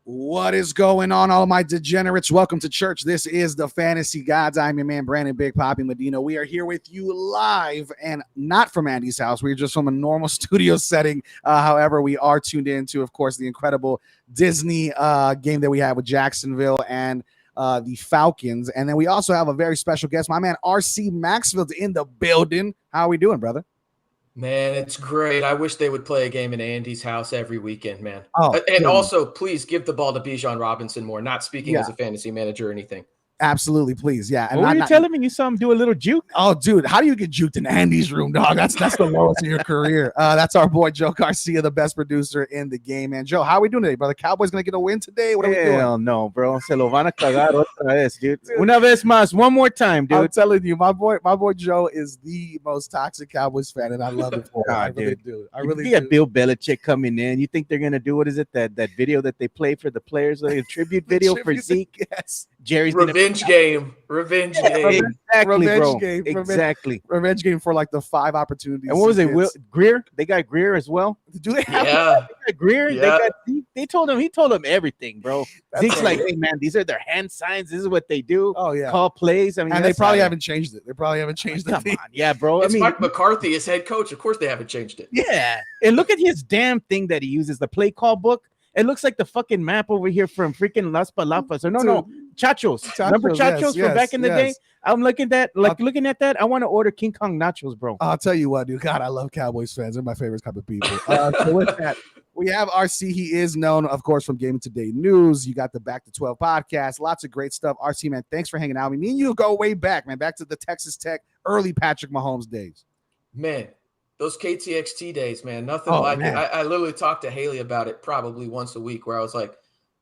What is going on, all my degenerates? Welcome to church. This is the Fantasy Gods. I'm your man, Brandon Big Poppy Medina. We are here with you live and not from Andy's house. We're just from a normal studio setting. However, we are tuned into, of course, the incredible Disney game that we have with Jacksonville and the Falcons. And then we also have a very special guest, my man, RC Maxfield in the building. How are we doing, brother? Man, it's great. I wish they would play a game in Andy's house every weekend, man. Oh, and also, please give the ball to Bijan Robinson more. Not speaking Yeah. as a fantasy manager or anything. Absolutely, please. Yeah. And What were you telling me? You saw him do a little juke? Oh, dude, how do you get juked in Andy's room, dog? That's the lowest in your career. That's our boy Joe Garcia, the best producer in the game, man. Joe, how are we doing today, brother? Cowboys gonna get a win today? What are we doing? Hell no, bro. Se lo van a cagar otra vez, dude. Una vez más, one more time, dude. I'm telling you, my boy Joe is the most toxic Cowboys fan, and I love it for him. I really do. I really you do. got Bill Belichick coming in. You think they're gonna do what is it? That video that they play for the players, like a tribute video for Zeke? Yes. Jerry's Revenge game. Revenge game. Exactly, Revenge bro. game. Exactly. Revenge game for like the 5 opportunities. And what was he it? gets. Greer? They got Greer as well. Do they have? Yeah. They got Greer. Yeah. He told him everything, bro. That's Zeke's right. like, hey man, these are their hand signs. This is what they do. Oh yeah. Call plays. I mean, And they that's probably how- haven't changed it. They probably haven't changed the Come thing. on, yeah, bro. It's I mean, Mike McCarthy as head coach. Of course they haven't changed it. yeah. And look at his damn thing that he uses, the play call book. It looks like the fucking map over here from freaking Las Palapas. Or no, Chachos. Remember Chachos from back in the day? I'm looking at that. I want to order King Kong nachos, bro. I'll tell you what, dude. God, I love Cowboys fans. They're my favorite type of people. So with that, we have RC. He is known, of course, from Game Today News. You got the Back to 12 podcast. Lots of great stuff. RC, man, thanks for hanging out with me. Me and you go way back, man. Back to the Texas Tech early Patrick Mahomes days. Man, those KTXT days, man. Nothing Oh, like man. it. I literally talked to Haley about it probably once a week where I was like,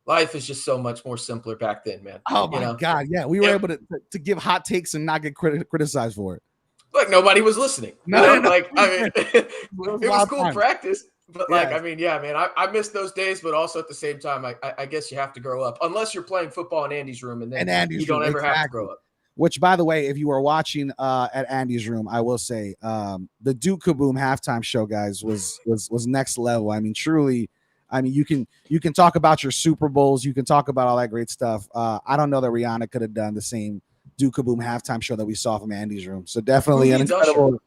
life is just so much more simpler back then, man. Oh, my God. Yeah, we were able to give hot takes and not get criticized for it. Like nobody was listening. No. Like, I mean, it was wild cool time. practice. But like, Yes. I mean, yeah, man, I miss those days, but also at the same time, I guess you have to grow up unless you're playing football in Andy's room, and then you don't ever have to grow up. Which, by the way, if you were watching at Andy's room, I will say the Duke Kaboom halftime show, guys, was next level. I mean, truly, I mean, you can talk about your Super Bowls, you can talk about all that great stuff. I don't know that Rihanna could have done the same Duke Kaboom halftime show that we saw from Andy's room. So definitely Who an needs incredible.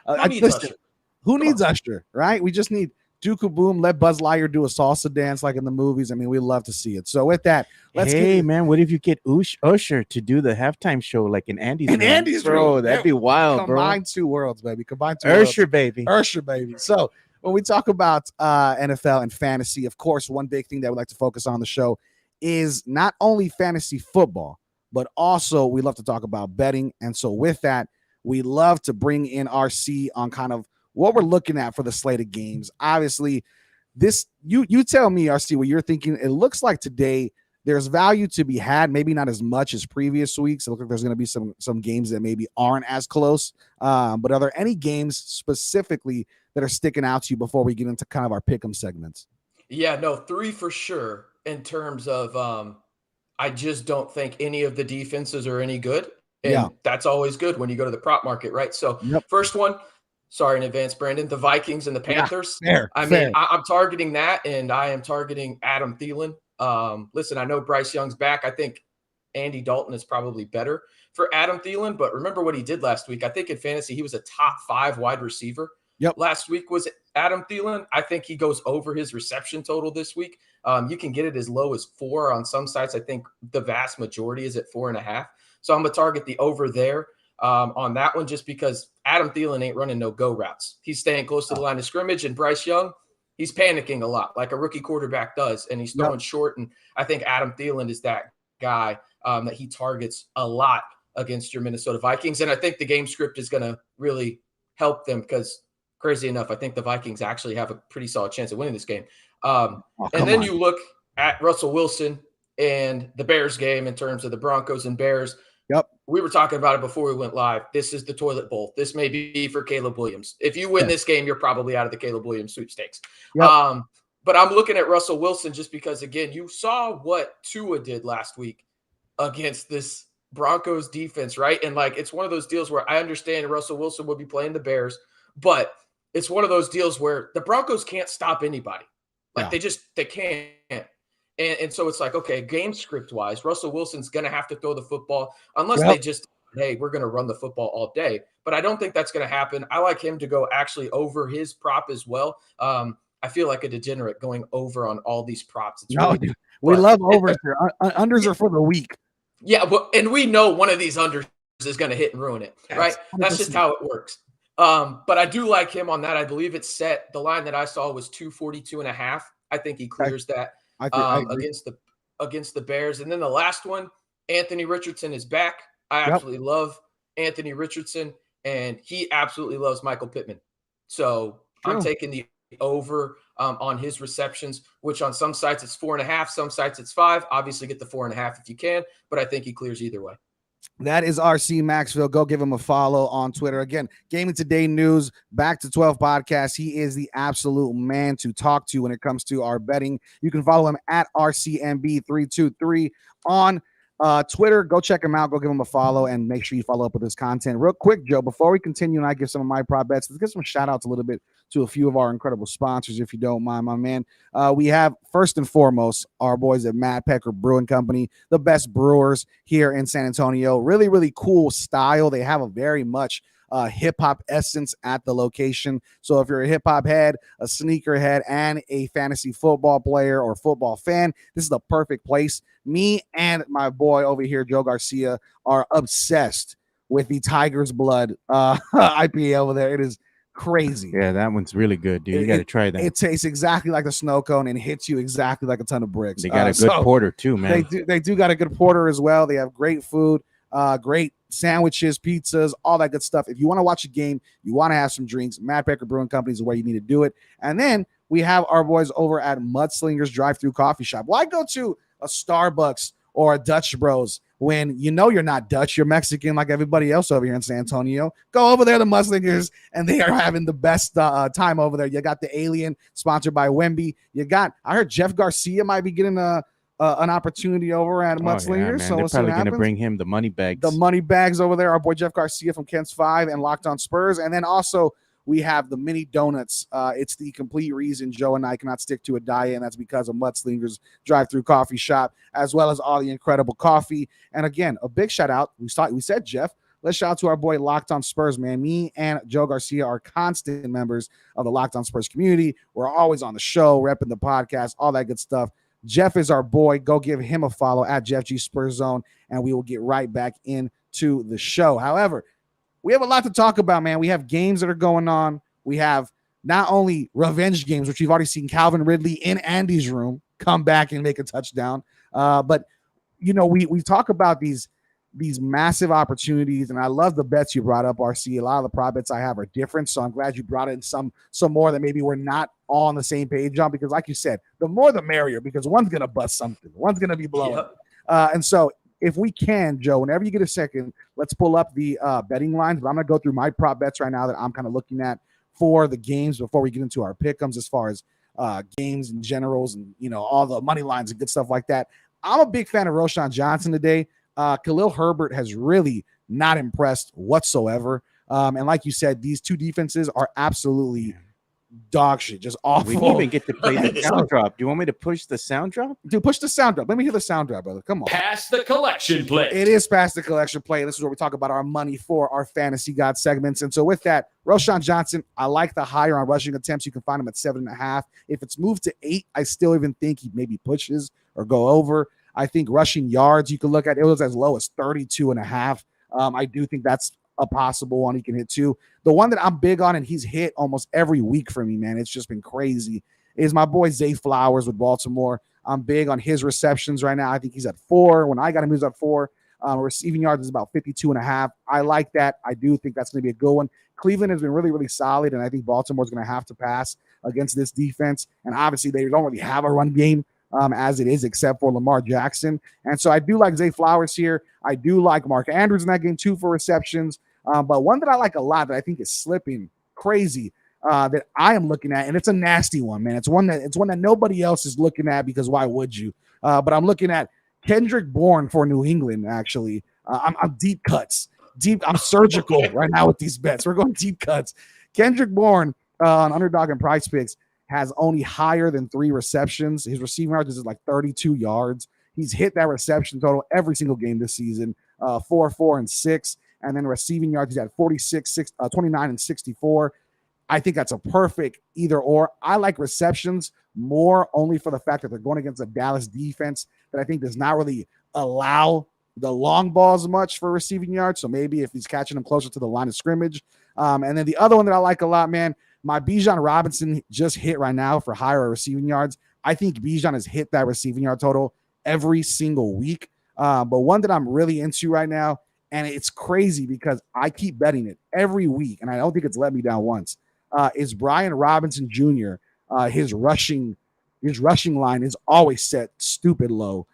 Usher? Who needs Usher, right? We just need Duke Kaboom. Let Buzz Lightyear do a salsa dance like in the movies. I mean, we love to see it. So with that, man, what if you get Usher to do the halftime show like in Andy's room? Andy's bro, room. that'd be wild, bro. Combine 2 worlds, baby. Combine 2 worlds. Usher, baby. Ursher, baby. So when we talk about NFL and fantasy, of course, one big thing that we like to focus on the show is not only fantasy football, but also we love to talk about betting. And so with that, we love to bring in RC on kind of what we're looking at for the slate of games. Obviously, this you tell me, RC, what you're thinking. It looks like today there's value to be had, maybe not as much as previous weeks. It looks like there's going to be some games that maybe aren't as close. But are there any games specifically that are sticking out to you before we get into kind of our pick'em segments? Yeah, no, 3 for sure in terms of I just don't think any of the defenses are any good. And that's always good when you go to the prop market, right? So First one, sorry in advance, Brandon, the Vikings and the Panthers. Fair. I'm targeting that, and I am targeting Adam Thielen. Listen, I know Bryce Young's back. I think Andy Dalton is probably better for Adam Thielen, but remember what he did last week. I think in fantasy, he was a top 5 wide receiver. Last week was Adam Thielen. I think he goes over his reception total this week. You can get it as low as 4 on some sites. I think the vast majority is at 4.5. So I'm going to target the over there on that one just because Adam Thielen ain't running no go routes. He's staying close to the line of scrimmage, and Bryce Young, he's panicking a lot like a rookie quarterback does, and he's throwing short. And I think Adam Thielen is that guy that he targets a lot against your Minnesota Vikings. And I think the game script is going to really help them because, crazy enough, I think the Vikings actually have a pretty solid chance of winning this game. And then you look at Russell Wilson and the Bears game in terms of the Broncos and Bears. We were talking about it before we went live. This is the toilet bowl. This may be for Caleb Williams. If you win this game, you're probably out of the Caleb Williams sweepstakes. But I'm looking at Russell Wilson just because, again, you saw what Tua did last week against this Broncos defense, right? And like, it's one of those deals where I understand Russell Wilson will be playing the Bears, but it's one of those deals where the Broncos can't stop anybody. Like they can't. And so it's like, okay, game script wise, Russell Wilson's going to have to throw the football unless they just, hey, we're going to run the football all day. But I don't think that's going to happen. I like him to go actually over his prop as well. I feel like a degenerate going over on all these props. It's really, we love overs here. Unders are for the weak. Yeah, and we know one of these unders is going to hit and ruin it, right? That's just how it works. But I do like him on that. I believe it's set. The line that I saw was 242.5. I think he clears that against the Bears. And then the last one, Anthony Richardson is back. I absolutely love Anthony Richardson, and he absolutely loves Michael Pittman. So I'm taking the over on his receptions, which on some sites it's 4.5, some sites it's 5. Obviously get the 4.5 if you can, but I think he clears either way. That is RC Maxfield. Go give him a follow on Twitter. Again, Gaming Today News, Back to 12 podcast. He is the absolute man to talk to when it comes to our betting. You can follow him at RCMB323 on Twitter. Go check him out. Go give him a follow and make sure you follow up with his content. Real quick, Joe, before we continue and I give some of my prop bets, let's get some shout outs a little bit to a few of our incredible sponsors, if you don't mind, my man. We have, first and foremost, our boys at Matt Pecker Brewing Company, the best brewers here in San Antonio. Really, really cool style. They have a very much hip-hop essence at the location. So if you're a hip-hop head, a sneaker head, and a fantasy football player or football fan, this is the perfect place. Me and my boy over here, Joe Garcia, are obsessed with the Tiger's Blood IPA over there. It is crazy. Yeah, that one's really good, dude. You got to try that. It tastes exactly like a snow cone and hits you exactly like a ton of bricks. They got a good porter too, man. They do got a good porter as well. They have great food, great sandwiches, pizzas, all that good stuff. If you want to watch a game, you want to have some drinks, Matt Becker Brewing Company is where you need to do it. And then we have our boys over at Mudslingers Drive-Thru Coffee Shop. Why go to a Starbucks or a Dutch Bros when you know you're not Dutch, you're Mexican like everybody else over here in San Antonio? Go over there to Mudslingers, and they are having the best time over there. You got the Alien, sponsored by Wemby. I heard Jeff Garcia might be getting an opportunity over at Mudslingers. So they're probably going to bring him the money bags. The money bags over there. Our boy Jeff Garcia from Kent's 5 and Locked On Spurs. And then also we have the mini donuts. It's the complete reason Joe and I cannot stick to a diet, and that's because of Mudslingers Drive-Thru Coffee Shop, as well as all the incredible coffee. And again, a big shout out. We said Jeff. Let's shout out to our boy Locked On Spurs, man. Me and Joe Garcia are constant members of the Locked On Spurs community. We're always on the show, repping the podcast, all that good stuff. Jeff is our boy. Go give him a follow at Jeff G Spurs Zone, and we will get right back into the show. However, we have a lot to talk about, man. We have games that are going on. We have not only revenge games, which we've already seen Calvin Ridley in Andy's room come back and make a touchdown. But, you know, we talk about these massive opportunities, and I love the bets you brought up, RC. A lot of the prop bets I have are different, so I'm glad you brought in some more that maybe we're not all on the same page on, because like you said, the more the merrier, because one's going to bust something. One's going to be blowing. Yep. And so if we can, Joe, whenever you get a second, let's pull up the betting lines. But I'm going to go through my prop bets right now that I'm kind of looking at for the games before we get into our pick'ems as far as games and generals and, you know, all the money lines and good stuff like that. I'm a big fan of Roschon Johnson today. Khalil Herbert has really not impressed whatsoever. And like you said, these two defenses are absolutely dog shit, just awful. We didn't even get to play the sound drop. Do you want me to push the sound drop? Dude, push the sound drop. Let me hear the sound drop, brother. Come on. Pass the collection play. It is past the collection play. This is where we talk about our money for our Fantasy God segments. And so with that, Roschon Johnson, I like the higher on rushing attempts. You can find him at 7.5. If it's moved to 8, I still even think he maybe pushes or go over. I think rushing yards, you can look at, it was as low as 32.5. I do think that's a possible one he can hit too. The one that I'm big on, and he's hit almost every week for me, man, it's just been crazy, is my boy Zay Flowers with Baltimore. I'm big on his receptions right now. I think he's at 4. When I got him, he was at 4. Receiving yards is about 52.5. I like that. I do think that's going to be a good one. Cleveland has been really, really solid, and I think Baltimore's going to have to pass against this defense. And obviously, they don't really have a run game as it is, except for Lamar Jackson. And so I do like Zay Flowers here. I do like Mark Andrews in that game, 2 for receptions. But one that I like a lot that I think is slipping crazy that I am looking at, and it's a nasty one, man. It's one that nobody else is looking at, because why would you? But I'm looking at Kendrick Bourne for New England, actually. I'm deep cuts. I'm surgical right now with these bets. We're going deep cuts. Kendrick Bourne on Underdog and Prize Picks has only higher than 3 receptions. His receiving yards is like 32 yards. He's hit that reception total every single game this season, 4, 4, and 6. And then receiving yards, he's at 46, 29, and 64. I think that's a perfect either or. I like receptions more only for the fact that they're going against a Dallas defense that I think does not really allow the long balls much for receiving yards. So maybe if he's catching them closer to the line of scrimmage. And then the other one that I like a lot, man, my Bijan Robinson just hit right now for higher receiving yards. I think Bijan has hit that receiving yard total every single week. But one that I'm really into right now, and it's crazy because I keep betting it every week, and I don't think it's let me down once, is Brian Robinson Jr. His rushing line is always set stupid low.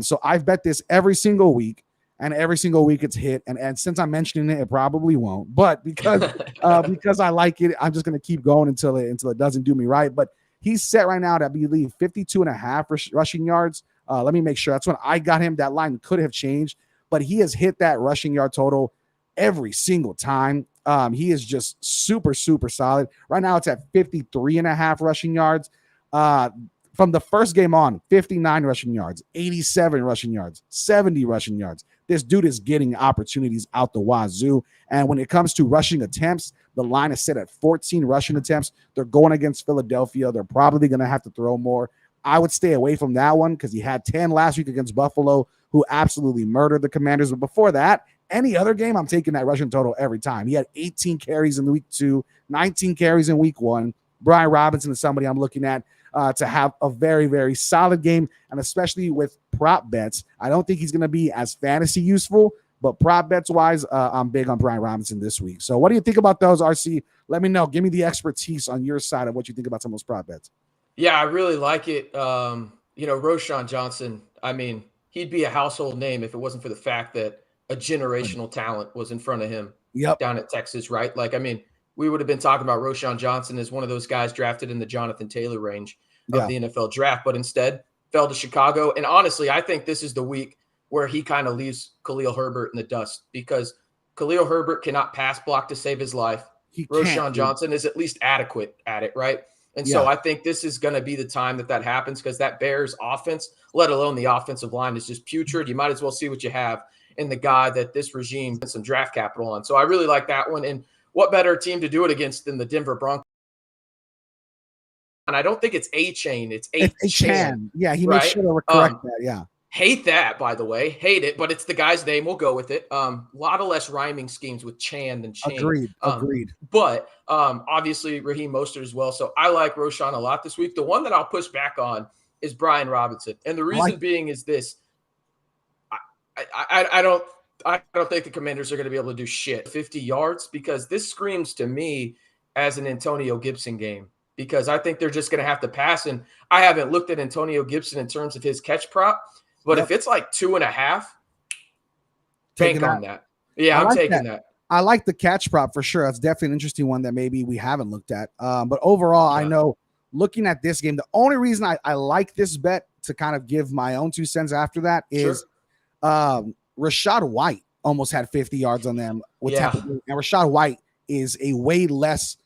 So I've bet this every single week, and every single week it's hit. And since I'm mentioning it, it probably won't. But because I like it, I'm just going to keep going until it doesn't do me right. But he's set right now to, I believe, 52.5 rushing yards. Let me make sure. That's when I got him. That line could have changed, but he has hit that rushing yard total every single time. He is just super, super solid. Right now it's at 53.5 rushing yards. From the first game on, 59 rushing yards, 87 rushing yards, 70 rushing yards. This dude is getting opportunities out the wazoo. And when it comes to rushing attempts, the line is set at 14 rushing attempts. They're going against Philadelphia. They're probably going to have to throw more. I would stay away from that one because he had 10 last week against Buffalo, who absolutely murdered the Commanders. But before that, any other game, I'm taking that rushing total every time. He had 18 carries in week 2, 19 carries in week 1. Brian Robinson is somebody I'm looking at to have a very, very solid game, and especially with prop bets. I don't think he's going to be as fantasy useful, but prop bets wise, I'm big on Brian Robinson this week. So what do you think about those, RC? Let me know. Give me the expertise on your side of what you think about some of those prop bets. Yeah, I really like it. Roschon Johnson, I mean, he'd be a household name if it wasn't for the fact that a generational talent was in front of him down at Texas, right? Like, I mean, we would have been talking about Roschon Johnson as one of those guys drafted in the Jonathan Taylor range of the NFL draft, but instead fell to Chicago. And honestly, I think this is the week where he kind of leaves Khalil Herbert in the dust because Khalil Herbert cannot pass block to save his life. Roschon Johnson is at least adequate at it, right? And so I think this is going to be the time that happens because that Bears offense, let alone the offensive line, is just putrid. You might as well see what you have in the guy that this regime spent some draft capital on. So I really like that one. And what better team to do it against than the Denver Broncos? And I don't think it's A-Chain. It's A-Chan. Yeah, he made sure to correct that. Yeah. Hate that, by the way. Hate it, but it's the guy's name. We'll go with it. A lot of less rhyming schemes with Chan than Chain. Agreed. But obviously, Raheem Mostert as well. So I like Roschon a lot this week. The one that I'll push back on is Brian Robinson. And the reason being is this. I don't think the Commanders are going to be able to do shit 50 yards because this screams to me as an Antonio Gibson game because I think they're just going to have to pass. And I haven't looked at Antonio Gibson in terms of his catch prop, but if it's like 2.5, bank on that. Yeah, I'm taking that. I like the catch prop for sure. That's definitely an interesting one that maybe we haven't looked at. But overall, I know looking at this game, the only reason I like this bet to kind of give my own 2 cents after that is Rachaad White almost had 50 yards on them. And Rachaad White is a way less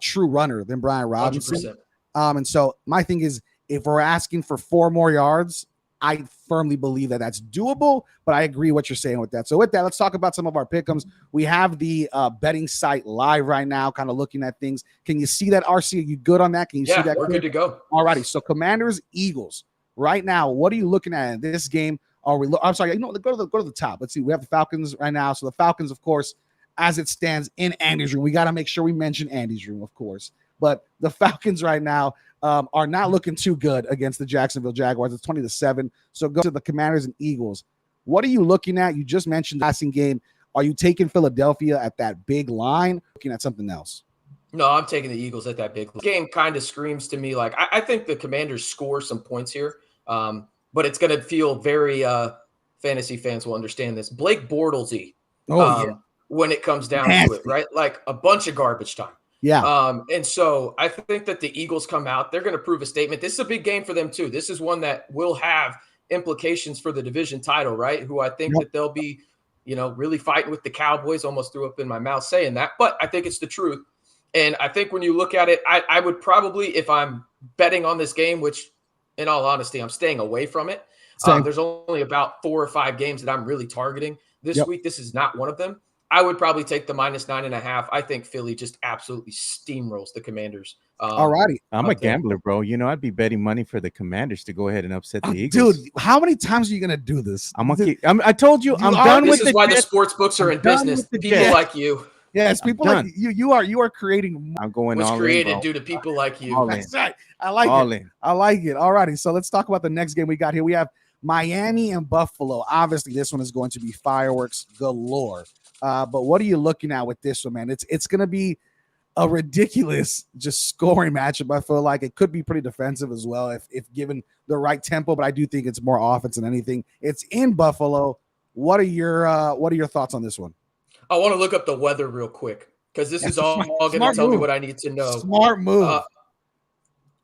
true runner than Brian Robinson. 100%. And so my thing is, if we're asking for 4 more yards, I firmly believe that that's doable, but I agree what you're saying with that. So with that, let's talk about some of our pick'ems. We have the betting site live right now, kind of looking at things. Can you see that, RC? Are you good on that? Can you see that? We're good to go. All righty. So Commanders, Eagles. Right now, what are you looking at in this game? I'm sorry. Go to the top. Let's see. We have the Falcons right now. So the Falcons, of course, as it stands in Andy's room, we got to make sure we mention Andy's room, of course. But the Falcons right now are not looking too good against the Jacksonville Jaguars. It's 20-7. So go to the Commanders and Eagles. What are you looking at? You just mentioned the passing game. Are you taking Philadelphia at that big line? Looking at something else? No, I'm taking the Eagles at that big line. Game kind of screams to me like I think the Commanders score some points here. But it's going to feel very fantasy fans will understand this. Blake Bortles-y when it comes down to it, right? Like a bunch of garbage time. Yeah. And so I think that the Eagles come out. They're going to prove a statement. This is a big game for them, too. This is one that will have implications for the division title, right? Who I think that they'll be, really fighting with the Cowboys. Almost threw up in my mouth saying that, but I think it's the truth. And I think when you look at it, I would probably, if I'm betting on this game, which in all honesty, I'm staying away from it. There's only about 4 or 5 games that I'm really targeting this week. This is not one of them. I would probably take the -9.5. I think Philly just absolutely steamrolls the Commanders. All righty. I'm a gambler, bro. You know, I'd be betting money for the Commanders to go ahead and upset the Eagles. Dude, how many times are you going to do this? I told you, I'm done with this. This is why the sports books are in business. People like you. Yes, people like you. You are creating. I'm going all in. Was created due to people like you. That's right. I like it. I like it. All righty. So let's talk about the next game we got here. We have Miami and Buffalo. Obviously, this one is going to be fireworks galore. But what are you looking at with this one, man? It's going to be a ridiculous just scoring matchup. I feel like it could be pretty defensive as well if given the right tempo, but I do think it's more offense than anything. It's in Buffalo. What are your thoughts on this one? I want to look up the weather real quick because this is all going to tell me what I need to know. Smart move.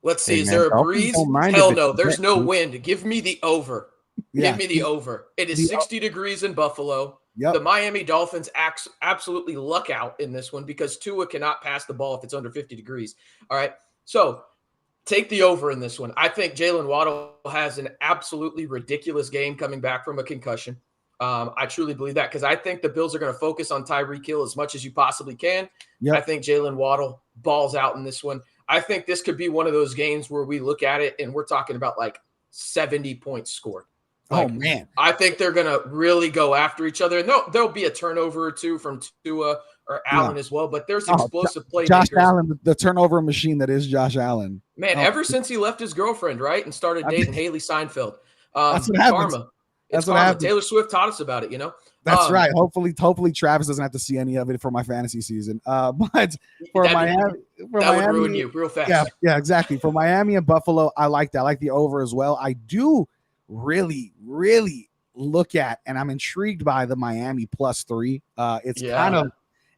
Let's see. Is there a breeze? Hell no. There's no wind. Give me the over. Give me the over. It is 60 degrees in Buffalo. Yep. The Miami Dolphins absolutely luck out in this one because Tua cannot pass the ball if it's under 50 degrees. All right. So take the over in this one. I think Jalen Waddle has an absolutely ridiculous game coming back from a concussion. I truly believe that because I think the Bills are going to focus on Tyreek Hill as much as you possibly can. Yep. I think Jalen Waddle balls out in this one. I think this could be one of those games where we look at it and we're talking about like 70 points scored. Like, oh, man. I think they're going to really go after each other. And there'll be a turnover or two from Tua or Allen as well, but there's explosive playmakers. Josh Allen, the turnover machine that is Josh Allen. Man, ever since he left his girlfriend, right, and started dating Haley Seinfeld. That's what happens. Karma. That's what happens. Taylor Swift taught us about it, you know? That's right. Hopefully Travis doesn't have to see any of it for my fantasy season. But for Miami, would ruin you real fast. Yeah, exactly. For Miami and Buffalo, I like that. I like the over as well. I do really look at, and I'm intrigued by the Miami +3.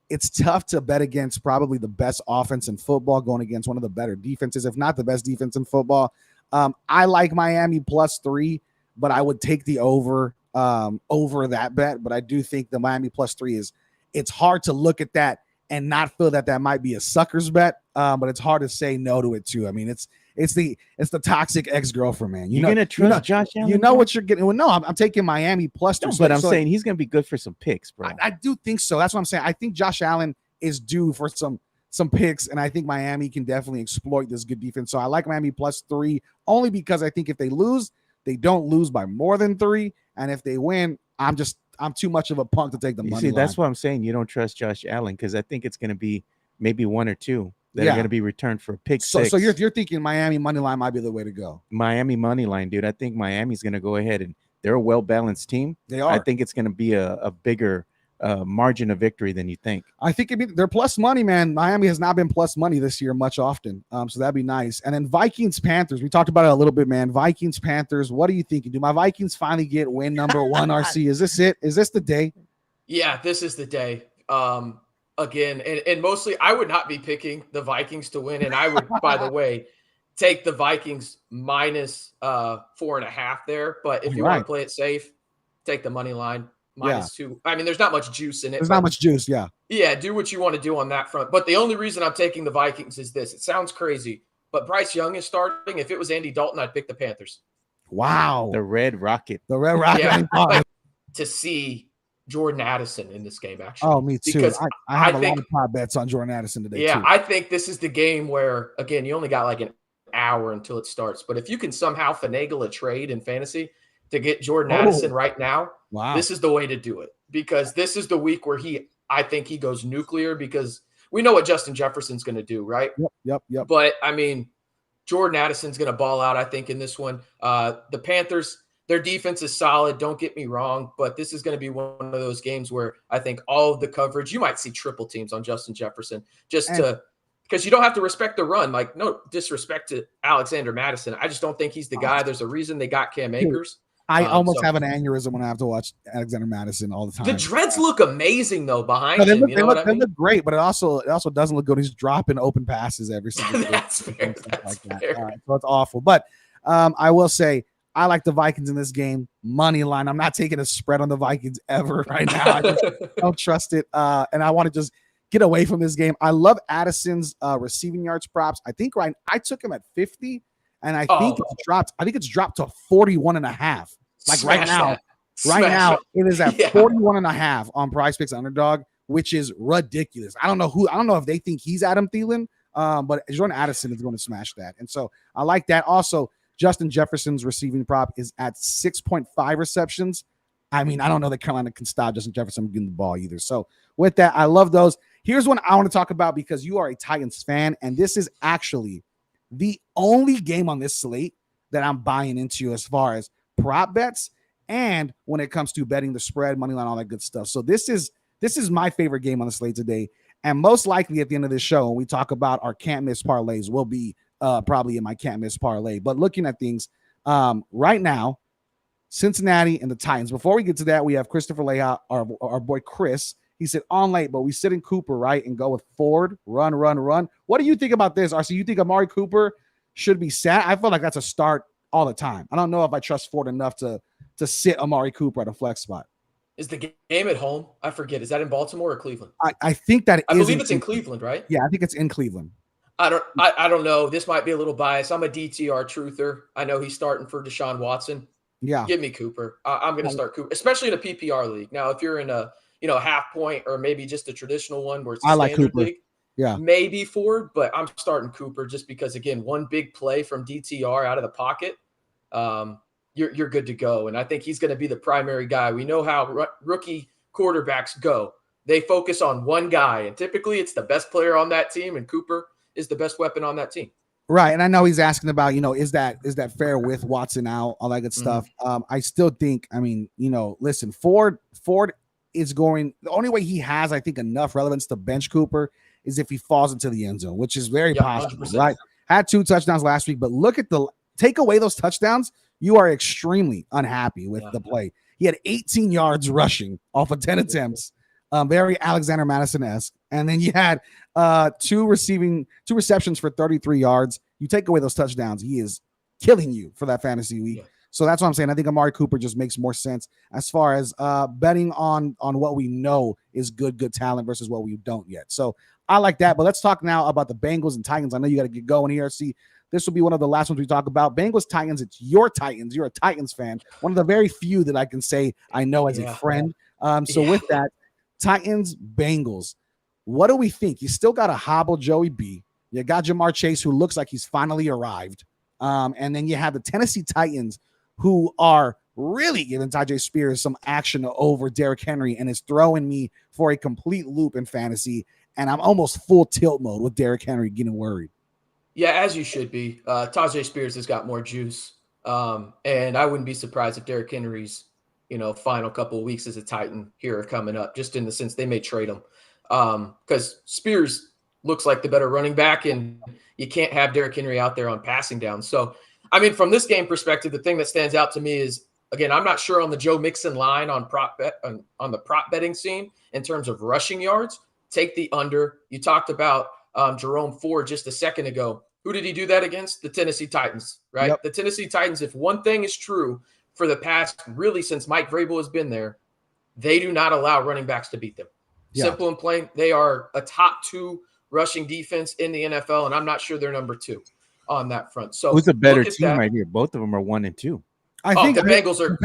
It's tough to bet against probably the best offense in football going against one of the better defenses, if not the best defense in football. I like Miami +3, but I would take the over that bet. But I do think the Miami +3 it's hard to look at that and not feel that might be a sucker's bet. But it's hard to say no to it too. I mean, it's the toxic ex-girlfriend, man. You're gonna trust Josh Allen? You know what you're getting. Well, no, I'm taking Miami +2. No, but I'm saying he's gonna be good for some picks, bro. I do think so. That's what I'm saying. I think Josh Allen is due for some picks, and I think Miami can definitely exploit this good defense. So I like Miami +3 only because I think if they lose, they don't lose by more than 3, and if they win, I'm too much of a punk to take the money. See, that's what I'm saying. You don't trust Josh Allen because I think it's gonna be maybe 1 or 2. That are going to be returned for a pick six. So you're thinking Miami money line might be the way to go. Miami money line, dude. I think Miami's going to go ahead and they're a well-balanced team. They are. I think it's going to be a bigger margin of victory than you think. I think they're plus money, man. Miami has not been plus money this year much often. So that'd be nice. And then Vikings Panthers. We talked about it a little bit, man. Vikings Panthers. What are you thinking? Do my Vikings finally get win number 1? RC, is this it? Is this the day? Yeah, this is the day. Again, and mostly I would not be picking the Vikings to win. And I would, by the way, take the Vikings -4.5 there. But if you want to play it safe, take the money line -2. I mean, there's not much juice in it. There's not much juice, yeah. Yeah, do what you want to do on that front. But the only reason I'm taking the Vikings is this. It sounds crazy, but Bryce Young is starting. If it was Andy Dalton, I'd pick the Panthers. Wow. The Red Rocket. The Red Rocket. Yeah, to see Jordan Addison in this game, actually. Oh, me too. Because I have a lot of pot bets on Jordan Addison today, too. I think this is the game where, again, you only got like an hour until it starts. But if you can somehow finagle a trade in fantasy to get Jordan Addison right now, this is the way to do it. Because this is the week where I think he goes nuclear because we know what Justin Jefferson's going to do, right? Yep. But, I mean, Jordan Addison's going to ball out, I think, in this one. The Panthers – their defense is solid. Don't get me wrong, but this is going to be one of those games where I think all of the coverage, you might see triple teams on Justin Jefferson because you don't have to respect the run. Like, no disrespect to Alexander Madison. I just don't think he's the guy. There's a reason they got Cam Akers. I almost have an aneurysm when I have to watch Alexander Madison all the time. The dreads look amazing though behind him. They look great, but it also doesn't look good. He's dropping open passes every single day. That's fair. All right, so it's awful. But I will say, I like the Vikings in this game. Money line. I'm not taking a spread on the Vikings ever right now. I just don't trust it. And I want to just get away from this game. I love Addison's receiving yards props. I think I took him at 50, and I think it's dropped. I think it's dropped to 41.5. Like Smash that. Right now it. it is at 41.5 on Prize Picks Underdog, which is ridiculous. I don't know if they think he's Adam Thielen, but Jordan Addison is going to smash that. And so I like that. Also, Justin Jefferson's receiving prop is at 6.5 receptions. I mean, I don't know that Carolina can stop Justin Jefferson from getting the ball either. So with that, I love those. Here's one I want to talk about because you are a Titans fan, and this is actually the only game on this slate that I'm buying into as far as prop bets and when it comes to betting the spread, money line, all that good stuff. So this is my favorite game on the slate today. And most likely at the end of this show, when we talk about our can't miss parlays, will be probably in my can't miss parlay. But looking at things right now, Cincinnati and the Titans. Before we get to that, we have Christopher Leha, our boy Chris. He said on late, but we sit in Cooper, right, and go with Ford, run. What do you think about this, RC? You think Amari Cooper should be sat? I feel like that's a start all the time. I don't know if I trust Ford enough to sit Amari Cooper at a flex spot. Is the game at home? I forget. Is that in Baltimore or Cleveland? I think that I believe it's in Cleveland, right? Yeah, I think it's in Cleveland. I don't know. This might be a little biased. I'm a DTR truther. I know he's starting for Deshaun Watson. Yeah. Give me Cooper. I'm going to start Cooper, especially in a PPR league. Now, if you're in a half point or maybe just a traditional one where it's a standard league, maybe Ford, but I'm starting Cooper just because, again, one big play from DTR out of the pocket, you're good to go. And I think he's going to be the primary guy. We know how rookie quarterbacks go. They focus on one guy, and typically it's the best player on that team, and Cooper is the best weapon on that team. Right. And I know he's asking about, is that fair with Watson out, all that good stuff. I still think, listen, Ford is going, the only way he has, I think, enough relevance to bench Cooper is if he falls into the end zone, which is very possible, 100%. Right? Had 2 touchdowns last week, but look at take away those touchdowns, you are extremely unhappy with the play. He had 18 yards rushing off of 10 attempts. Very Alexander Madison-esque. And then you had 2 receptions for 33 yards. You take away those touchdowns, he is killing you for that fantasy week. Yeah. So that's what I'm saying. I think Amari Cooper just makes more sense as far as betting on what we know is good talent versus what we don't yet. So I like that. But let's talk now about the Bengals and Titans. I know you got to get going here. See, this will be one of the last ones we talk about. Bengals, Titans. It's your Titans. You're a Titans fan. One of the very few that I can say I know as a friend. With that, Titans, Bengals. What do we think? You still got to hobble Joey B. You got Jamar Chase, who looks like he's finally arrived. And then you have the Tennessee Titans, who are really giving Tajay Spears some action over Derrick Henry, and is throwing me for a complete loop in fantasy. And I'm almost full tilt mode with Derrick Henry getting worried. Yeah, as you should be. Tajay Spears has got more juice. And I wouldn't be surprised if Derrick Henry's, final couple of weeks as a Titan here are coming up, just in the sense they may trade him. Because Spears looks like the better running back, and you can't have Derrick Henry out there on passing down. So, from this game perspective, the thing that stands out to me is, again, I'm not sure on the Joe Mixon line on the prop betting scene in terms of rushing yards. Take the under. You talked about Jerome Ford just a second ago. Who did he do that against? The Tennessee Titans, right? Yep. The Tennessee Titans, if one thing is true for the past, really since Mike Vrabel has been there, they do not allow running backs to beat them. Yeah. Simple and plain. They are a top 2 rushing defense in the NFL, and I'm not sure they're number 2 on that front. So who's a better team right here? Both of them are 1 and 2. I think the Bengals are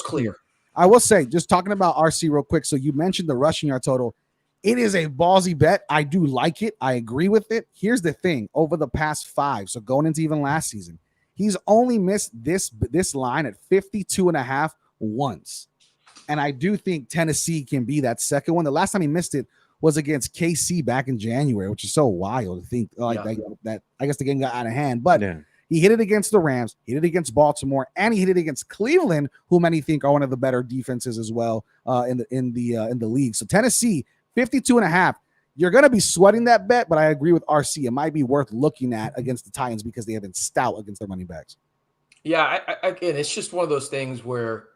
clear. I will say, just talking about RC real quick. So you mentioned the rushing yard total. It is a ballsy bet. I do like it. I agree with it. Here's the thing. Over the past 5, so going into even last season, he's only missed this line at 52.5 once. And I do think Tennessee can be that second one. The last time he missed it was against KC back in January, which is so wild to think that I guess the game got out of hand. But he hit it against the Rams, he hit it against Baltimore, and he hit it against Cleveland, who many think are one of the better defenses as well in the league. So Tennessee, 52.5. You're going to be sweating that bet, but I agree with RC. It might be worth looking at against the Titans because they have been stout against their running backs. Yeah, again, it's just one of those things where,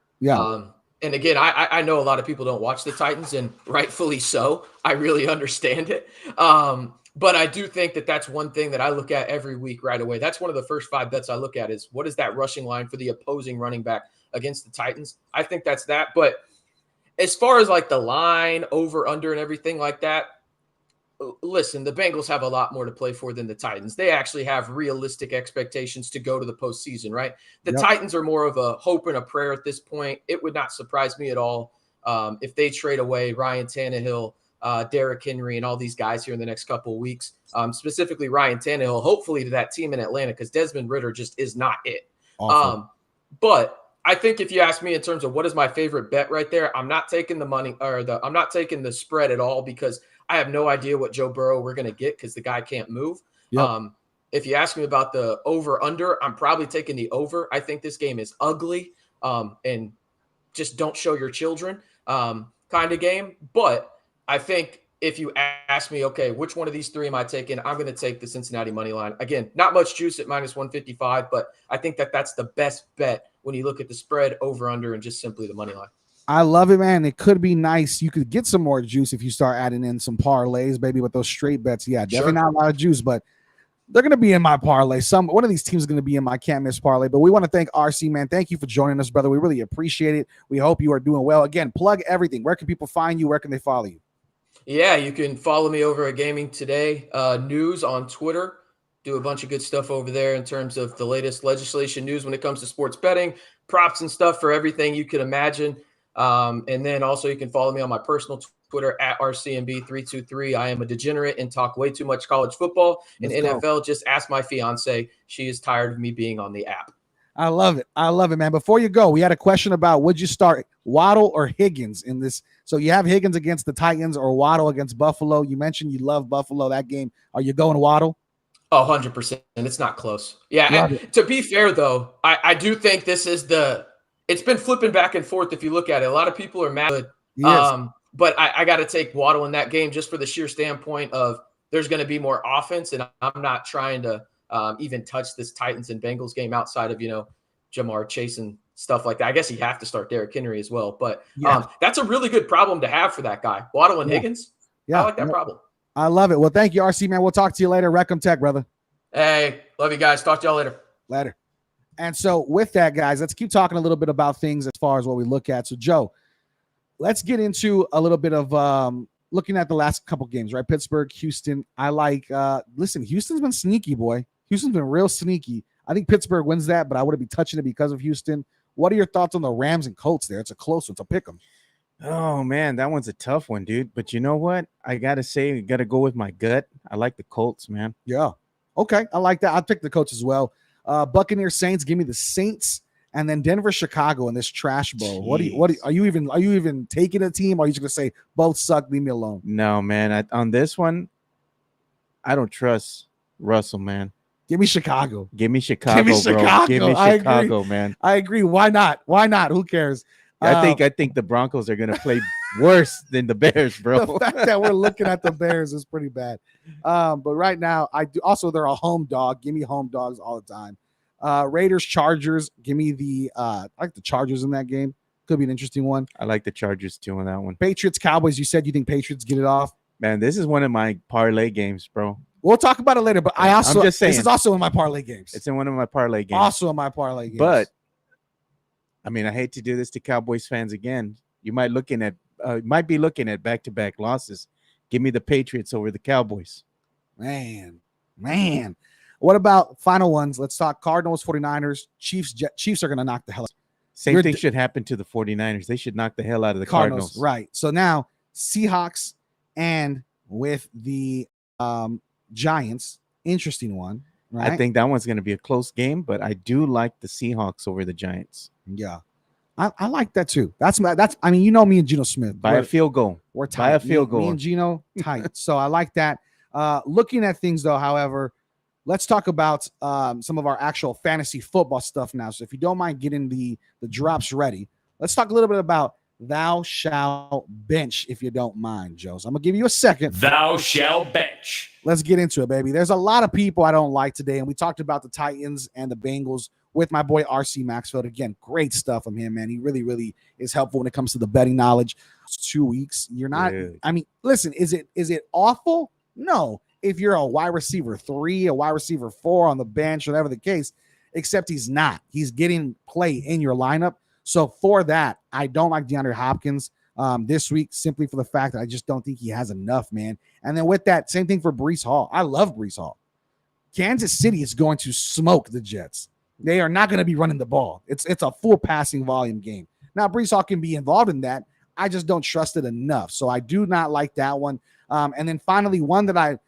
and again, I know a lot of people don't watch the Titans, and rightfully so. I really understand it. But I do think that that's one thing that I look at every week right away. That's one of the first 5 bets I look at is what is that rushing line for the opposing running back against the Titans? I think that's that. But as far as like the line over, under, and everything like that, listen, the Bengals have a lot more to play for than the Titans. They actually have realistic expectations to go to the postseason, right? The Titans are more of a hope and a prayer at this point. It would not surprise me at all if they trade away Ryan Tannehill, Derrick Henry, and all these guys here in the next couple of weeks. Specifically Ryan Tannehill, hopefully to that team in Atlanta, because Desmond Ridder just is not it. But I think if you ask me in terms of what is my favorite bet right there, I'm not taking the money I'm not taking the spread at all, because I have no idea what Joe Burrow we're going to get because the guy can't move. If you ask me about the over under, I'm probably taking the over. I think this game is ugly and just don't show your children kind of game. But I think if you ask me, okay, which one of these three am I taking? I'm going to take the Cincinnati money line. Again, not much juice at minus 155, but I think that's the best bet when you look at the spread, over, under, and just simply the money line. I love it, man. It could be nice. You could get some more juice if you start adding in some parlays, baby, with those straight bets. Yeah, definitely not a lot of juice, but they're going to be in my parlay. One of these teams is going to be in my can't miss parlay. But we want to thank RC, man. Thank you for joining us, brother. We really appreciate it. We hope you are doing well. Again, plug everything. Where can people find you? Where can they follow you? Yeah, you can follow me over at Gaming Today News on Twitter. Do a bunch of good stuff over there in terms of the latest legislation news when it comes to sports betting, props and stuff for everything you can imagine. And then also you can follow me on my personal Twitter at RCMB323. I am a degenerate and talk way too much college football and NFL. Just ask my fiance. She is tired of me being on the app. I love it. I love it, man. Before you go, we had a question about would you start Waddle or Higgins in this? So you have Higgins against the Titans or Waddle against Buffalo. You mentioned you love Buffalo that game. Are you going Waddle? 100%. It's not close. Yeah. And to be fair, though, I do think this is it's been flipping back and forth. If you look at it, a lot of people are mad. But I got to take Waddle in that game just for the sheer standpoint of there's going to be more offense. And I'm not trying to even touch this Titans and Bengals game outside of, Jamar Chase and stuff like that. I guess you have to start Derrick Henry as well. But that's a really good problem to have for that guy. Waddle and Higgins. I like that problem. I love it. Well, thank you, RC, man. We'll talk to you later. Recom Tech, brother. Hey, love you guys. Talk to y'all later. Later. And so with that, guys, let's keep talking a little bit about things as far as what we look at. So, Joe, let's get into a little bit of looking at the last couple games, right? Pittsburgh, Houston. I like, listen, Houston's been sneaky, boy. Houston's been real sneaky. I think Pittsburgh wins that, but I wouldn't be touching it because of Houston. What are your thoughts on the Rams and Colts there? It's a close one. It's a pick 'em. Oh, man, that one's a tough one, dude. But you know what? I got to say, I got to go with my gut. I like the Colts, man. Yeah. Okay. I like that. I'll pick the Colts as well. Buccaneers, Saints. Give me the Saints. And then Denver, Chicago in this trash bowl. Jeez. Are you even taking a team? Or are you just going to say both suck, leave me alone? No, man. On this one, I don't trust Russell, man. Give me Chicago. Give me Chicago, bro. Give me Chicago, man. I agree. Why not? Why not? Who cares? I think the Broncos are going to play worse than the Bears, bro. The fact that we're looking at the Bears is pretty bad. But right now, I do. Also, they're a home dog. Give me home dogs all the time. Raiders, Chargers. Give me I like the Chargers in that game. Could be an interesting one. I like the Chargers too in that one. Patriots, Cowboys. You said you think Patriots get it off. Man, this is one of my parlay games, bro. We'll talk about it later. But I'm just saying, this is also in my parlay games. It's in one of my parlay games. Also in my parlay games. But I mean, I hate to do this to Cowboys fans again. You might be looking at back-to-back losses. Give me the Patriots over the Cowboys. Man. What about final ones? Let's talk Cardinals, 49ers, Chiefs. Chiefs are going to knock the hell out. Same thing should happen to the 49ers. They should knock the hell out of the Cardinals. Right. So now Seahawks and with the Giants, interesting one. Right? I think that one's going to be a close game, but I do like the Seahawks over the Giants. Yeah, I like that too. That's. I mean, me and Geno Smith by a field goal. We're tight. By a field goal. Me and Geno tight. So I like that. Looking at things though, however, let's talk about some of our actual fantasy football stuff now. So if you don't mind getting the drops ready, let's talk a little bit about thou shalt bench, if you don't mind, Joe. So I'm gonna give you a second. Thou shalt bench. Let's get into it, baby. There's a lot of people I don't like today, and we talked about the Titans and the Bengals with my boy RC Maxfield. Again, great stuff from him, man. He really, really is helpful when it comes to the betting knowledge. It's 2 weeks. You're not. Dude. I mean, listen. Is it awful? No. If you're a wide receiver 3, a wide receiver 4 on the bench, whatever the case, except he's not. He's getting play in your lineup. So for that, I don't like DeAndre Hopkins. this week, simply for the fact that I just don't think he has enough, man. And then with that, same thing for Breece Hall. I love Breece Hall. Kansas City is going to smoke the Jets. They are not going to be running the ball. It's a full passing volume game. Now, Breece Hall can be involved in that. I just don't trust it enough. So I do not like that one. And then finally, one that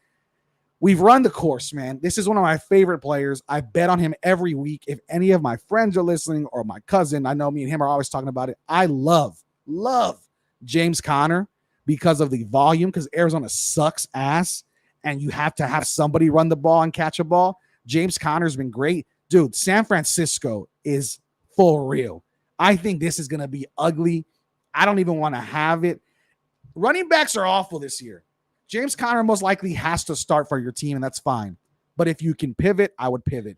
we've run the course, man. This is one of my favorite players. I bet on him every week. If any of my friends are listening or my cousin, I know me and him are always talking about it. I love James Conner because of the volume, because Arizona sucks ass and you have to have somebody run the ball and catch a ball. James Conner's been great. Dude, San Francisco is for real. I think this is going to be ugly. I don't even want to have it. Running backs are awful this year. James Conner most likely has to start for your team, and that's fine. But if you can pivot, I would pivot.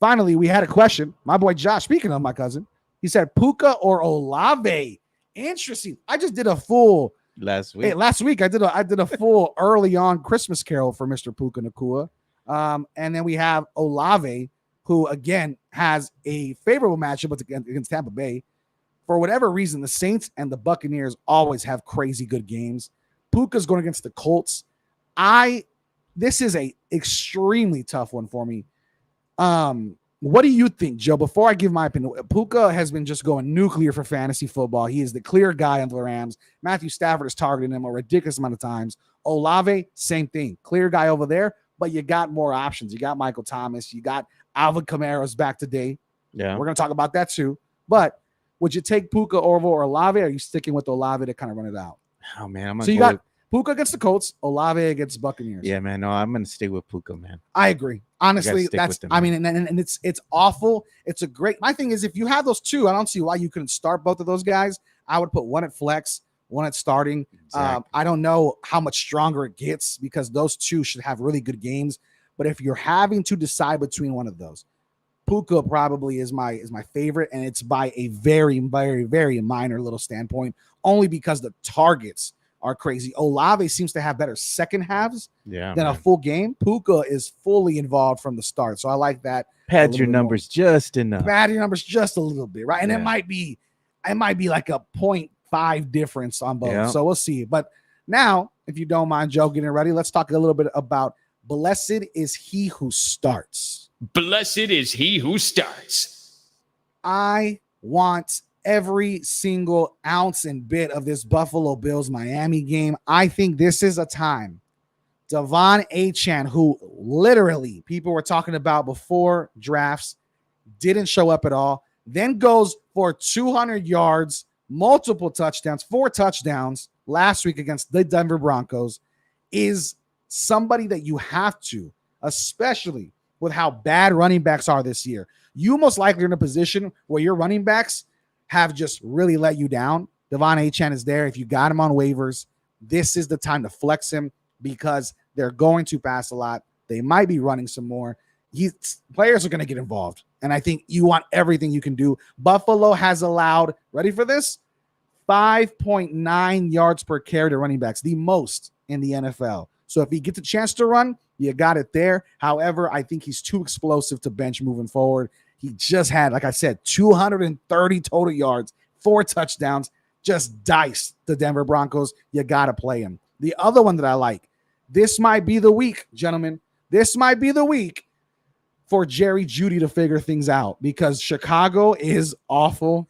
Finally, we had a question. My boy Josh, speaking of my cousin, he said Puka or Olave. Interesting. I just did a full last week. I did a full early on Christmas Carol for Mr. Puka Nacua. And then we have Olave, who again has a favorable matchup against Tampa Bay. For whatever reason, the Saints and the Buccaneers always have crazy good games. Puka's going against the Colts. This is a extremely tough one for me. What do you think, Joe? Before I give my opinion, Puka has been just going nuclear for fantasy football. He is the clear guy on the Rams. Matthew Stafford is targeting him a ridiculous amount of times. Olave, same thing. Clear guy over there, but you got more options. You got Michael Thomas. You got Alvin Kamara's back today. Yeah, we're going to talk about that too. But would you take Puka over Olave, or are you sticking with Olave to kind of run it out? Oh, man. So you got Puka against the Colts, Olave against Buccaneers. Yeah, man. No, I'm going to stay with Puka, man. I agree. Honestly, and it's awful. It's a great. My thing is, if you have those two, I don't see why you couldn't start both of those guys. I would put one at flex, one at starting. Exactly. I don't know how much stronger it gets because those two should have really good games. But if you're having to decide between one of those, Puka probably is my favorite, and it's by a very, very, very minor little standpoint, only because the targets are crazy. Olave seems to have better second halves than a full game. Puka is fully involved from the start, so I like that. Pad your numbers just enough. Pad your numbers just a little bit, right? And it might be like a 0.5 difference on both. Yeah. So we'll see. But now, if you don't mind, Joe, getting ready, let's talk a little bit about blessed is he who starts. Blessed is he who starts. I want every single ounce and bit of this Buffalo Bills Miami game. I think this is a time. Devon Achane, who literally people were talking about before drafts, didn't show up at all, then goes for 200 yards, multiple touchdowns, 4 touchdowns last week against the Denver Broncos, is somebody that you have to, especially with how bad running backs are this year. You most likely are in a position where your running backs have just really let you down. Devon Achane is there. If you got him on waivers, this is the time to flex him because they're going to pass a lot. They might be running some more. Players are going to get involved, and I think you want everything you can do. Buffalo has allowed, ready for this, 5.9 yards per carry to running backs, the most in the NFL. So if he gets a chance to run, you got it there. However, I think he's too explosive to bench moving forward. He just had, like I said, 230 total yards, 4 touchdowns, just diced the Denver Broncos. You got to play him. The other one that I like, this might be the week, gentlemen. This might be the week for Jerry Jeudy to figure things out because Chicago is awful.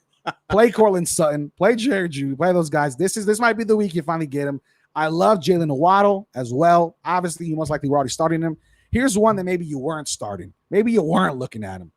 Play Cortland Sutton, play Jerry Jeudy, play those guys. This might be the week you finally get him. I love Jalen Waddle as well. Obviously, you most likely were already starting him. Here's one that maybe you weren't starting. Maybe you weren't looking at him.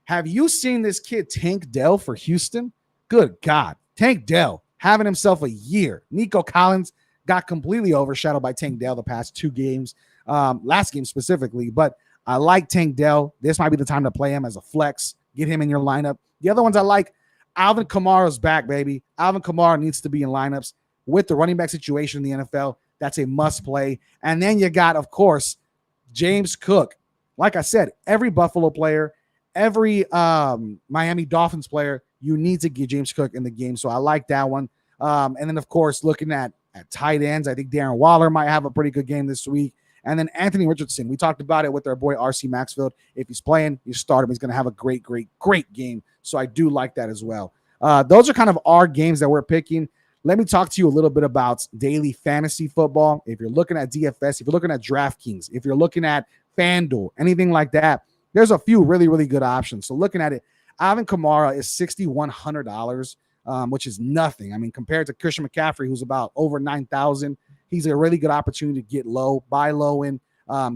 Have you seen this kid, Tank Dell, for Houston? Good God. Tank Dell having himself a year. Nico Collins got completely overshadowed by Tank Dell the past 2 games, last game specifically. But I like Tank Dell. This might be the time to play him as a flex. Get him in your lineup. The other ones I like, Alvin Kamara's back, baby. Alvin Kamara needs to be in lineups. With the running back situation in the NFL, that's a must play. And then you got, of course, James Cook. Like I said, every Buffalo player, every Miami Dolphins player, you need to get James Cook in the game. So I like that one. And then, of course, looking at tight ends, I think Darren Waller might have a pretty good game this week. And then Anthony Richardson. We talked about it with our boy RC Maxfield. If he's playing, you start him. He's going to have a great, great, great game. So I do like that as well. Those are kind of our games that we're picking. let me talk to you a little bit about daily fantasy football. If you're looking at DFS, if you're looking at DraftKings, if you're looking at FanDuel, anything like that, there's a few really, really good options. So looking at it, Alvin Kamara is $6,100, which is nothing. I mean, compared to Christian McCaffrey, who's about over 9,000, he's a really good opportunity to get low, buy low in,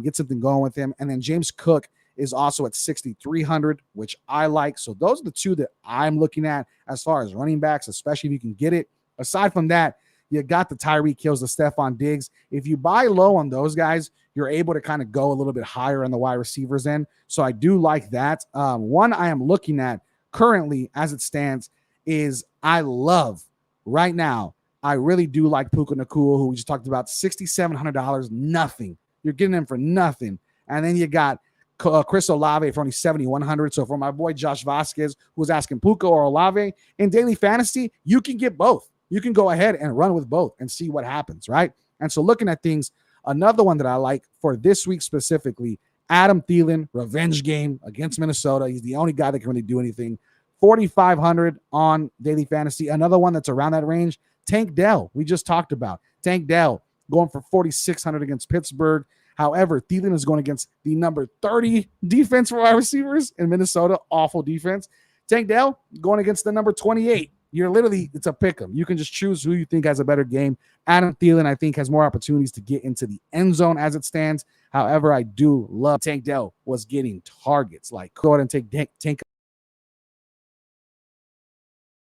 get something going with him. And then James Cook is also at 6,300, which I like. So those are the two that I'm looking at as far as running backs, especially if you can get it. Aside from that, you got the Tyreek Hills, the Stephon Diggs. If you buy low on those guys, you're able to kind of go a little bit higher on the wide receivers end. So I do like that. One I am looking at currently as it stands is I love right now. I really do like Puka Nacua, who we just talked about, $6,700, nothing. You're getting him for nothing. And then you got Chris Olave for only $7,100. So for my boy Josh Vasquez, who's asking Puka or Olave, in daily fantasy, you can get both. You can go ahead and run with both and see what happens, right? And so looking at things, another one that I like for this week specifically, Adam Thielen, revenge game against Minnesota. He's the only guy that can really do anything. 4,500 on daily fantasy. Another one that's around that range, Tank Dell. We just talked about Tank Dell going for 4,600 against Pittsburgh. However, Thielen is going against the number 30 defense for wide receivers in Minnesota. Awful defense. Tank Dell going against the number 28. You're literally, it's a pick 'em. You can just choose who you think has a better game. Adam Thielen, I think, has more opportunities to get into the end zone as it stands. However, I do love Tank Dell was getting targets. Like, go ahead and take Tank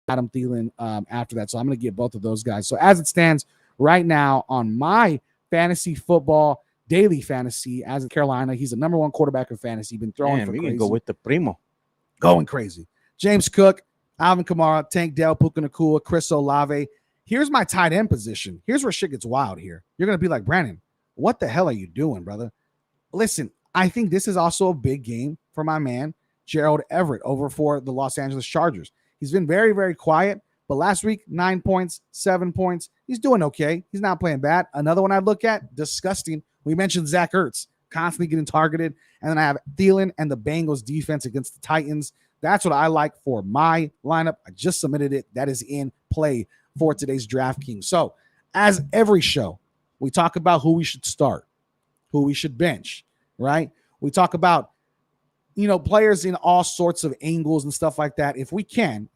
Adam Thielen after that. So I'm going to get both of those guys. So as it stands right now on my fantasy football, daily fantasy, as in Carolina, he's the number one quarterback in fantasy. Been throwing for crazy. Can go with the primo. Going crazy. James Cook, Alvin Kamara, Tank Dell, Puka Nacua, Chris Olave. Here's my tight end position. Here's where shit gets wild here. You're going to be like, Brandon, what the hell are you doing, brother? Listen, I think this is also a big game for my man, Gerald Everett, over for the Los Angeles Chargers. He's been very, very quiet, but last week, 9 points, 7 points. He's doing okay. He's not playing bad. Another one I look at, disgusting. We mentioned Zach Ertz, constantly getting targeted. And then I have Thielen and the Bengals defense against the Titans. That's what I like for my lineup. I just submitted it. That is in play for today's DraftKings. So as every show, we talk about who we should start, who we should bench, right? We talk about, players in all sorts of angles and stuff like that. If we can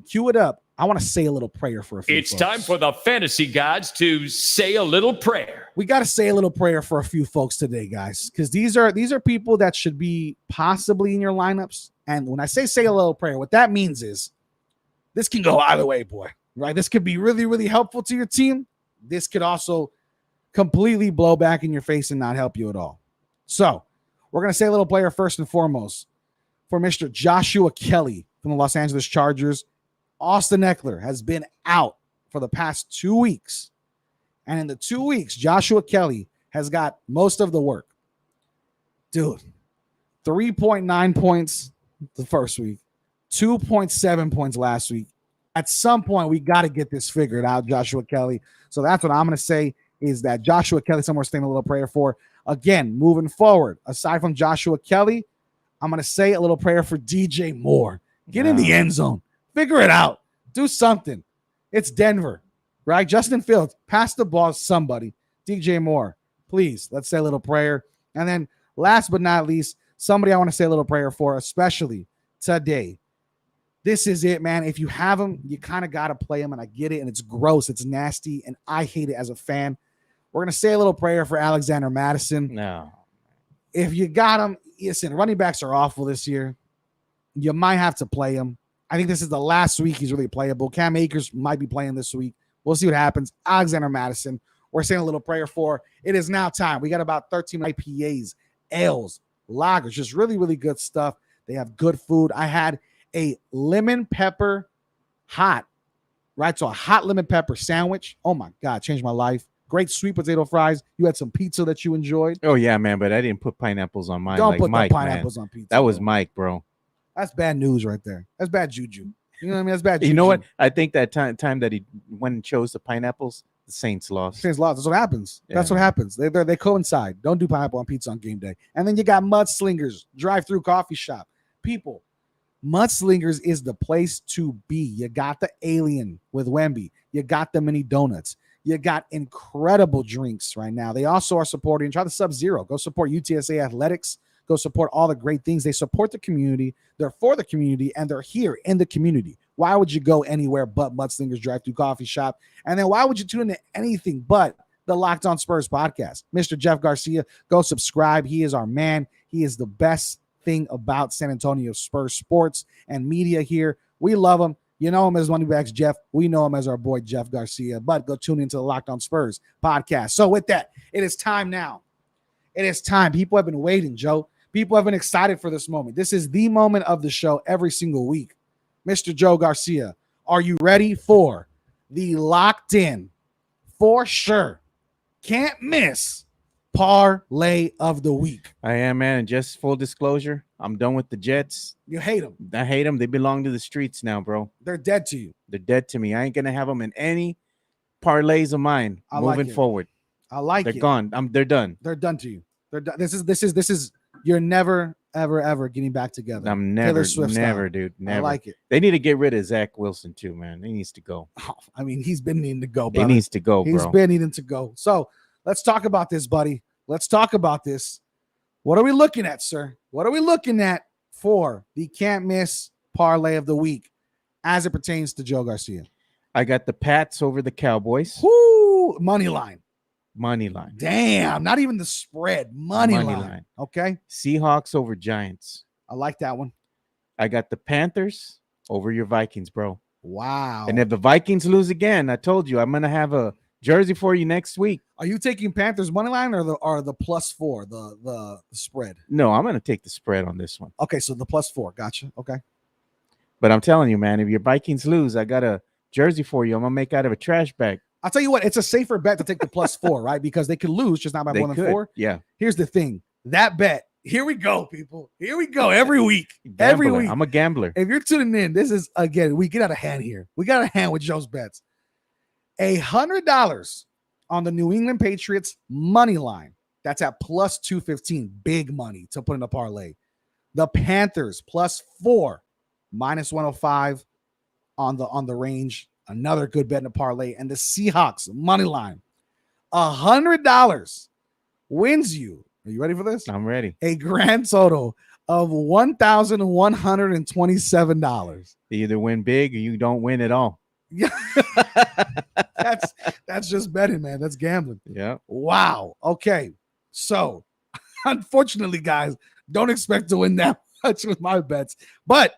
cue it up, I want to say a little prayer for a few It's folks. time for the fantasy gods to say a little prayer. We got to say a little prayer for a few folks today, guys, because these are people that should be possibly in your lineups. And when I say a little prayer, what that means is this can go either way, boy, right? This could be really, really helpful to your team. This could also completely blow back in your face and not help you at all. So we're going to say a little prayer first and foremost for Mr. Joshua Kelly from the Los Angeles Chargers. Austin Eckler has been out for the past 2 weeks. And in the 2 weeks, Joshua Kelly has got most of the work. Dude, 3.9 points the first week, 2.7 points last week. At some point, we got to get this figured out, Joshua Kelly. So that's what I'm going to say is that Joshua Kelly, somewhere saying a little prayer for. Again, moving forward, aside from Joshua Kelly, I'm going to say a little prayer for DJ Moore. Get in the end zone. Figure it out. Do something. It's Denver, right? Justin Fields, pass the ball to somebody. DJ Moore, please, let's say a little prayer. And then last but not least, somebody I want to say a little prayer for, especially today. This is it, man. If you have him, you kind of got to play him, and I get it, and it's gross. It's nasty, and I hate it as a fan. We're going to say a little prayer for Alexander Madison. No. If you got him, listen, running backs are awful this year. You might have to play him. I think this is the last week he's really playable. Cam Akers might be playing this week. We'll see what happens. Alexander Madison, we're saying a little prayer for. It is now time. We got about 13 IPAs, ales, lagers, just really, really good stuff. They have good food. I had a lemon pepper hot, right? So a hot lemon pepper sandwich. Oh, my God, changed my life. Great sweet potato fries. You had some pizza that you enjoyed. Oh, yeah, man, but I didn't put pineapples on mine. Don't like put Mike, the pineapples man. on pizza. That was bro. Mike, bro. That's bad news right there. That's bad juju. You know what I mean? That's bad juju. You know what? I think that time that he went and chose the pineapples, the Saints lost. Saints lost. That's what happens. Yeah. That's what happens. They coincide. Don't do pineapple on pizza on game day. And then you got mudslingers, drive-through coffee shop. People, Mudslingers is the place to be. You got the Alien with Wemby. You got the mini donuts. You got incredible drinks right now. They also are supporting, try the Sub-Zero. Go support UTSA Athletics. Go support all the great things. They support the community. They're for the community, and they're here in the community. Why would you go anywhere but Mudslingers Drive-Thru Coffee Shop? And then why would you tune into anything but the Locked On Spurs podcast? Mr. Jeff Garcia, go subscribe. He is our man. He is the best thing about San Antonio Spurs sports and media here. We love him. You know him as Moneybags Jeff. We know him as our boy Jeff Garcia. But go tune into the Locked On Spurs podcast. So with that, it is time now. It is time. People have been waiting, Joe. People have been excited for this moment. This is the moment of the show every single week. Mr. Joe Garcia, are you ready for the Locked In, for sure, can't miss parlay of the week? I am, man. And just full disclosure, I'm done with the Jets. You hate them. I hate them. They belong to the streets now, bro. They're dead to you. They're dead to me. I ain't going to have them in any parlays of mine moving forward. I like it. They're gone. They're done. They're done to you. They're done. This is you're never, ever getting back together. I'm never, dude. Never. I like it. They need to get rid of Zach Wilson too, man. He needs to go. Oh, I mean, he's been needing to go, brother. He needs to go, bro. He's been needing to go. So let's talk about this, buddy. Let's talk about this. What are we looking at, sir? What are we looking at for the can't miss parlay of the week as it pertains to Joe Garcia? I got the Pats over the Cowboys. Woo! Money line. Damn, not even the spread. Money line. Okay. Seahawks over Giants. I like that one. I got the Panthers over your Vikings, bro. Wow. And if the Vikings lose again, I told you I'm gonna have a jersey for you next week. Are you taking Panthers money line or the +4, the spread? No, I'm gonna take the spread on this one. Okay, so the +4. Gotcha. Okay. But I'm telling you, man, if your Vikings lose, I got a jersey for you. I'm gonna make out of a trash bag. I'll tell you what, it's a safer bet to take the +4, right? Because they could lose just not by more than 4. Yeah. Here's the thing. That bet, here we go, people. Here we go every week. Gambler. Every week. I'm a gambler. If you're tuning in, this is, again, we get out of hand here. We got a hand with Joe's bets. $100 on the New England Patriots money line. That's at +215. Big money to put in a parlay. The Panthers +4, -105 on the range. Another good bet in a parlay. And the Seahawks money line. $100 wins you. Are you ready for this? I'm ready. A grand total of $1,127. You either win big or you don't win at all. Yeah. That's just betting, man. That's gambling. Yeah. Wow. Okay. So, unfortunately, guys, don't expect to win that much with my bets. But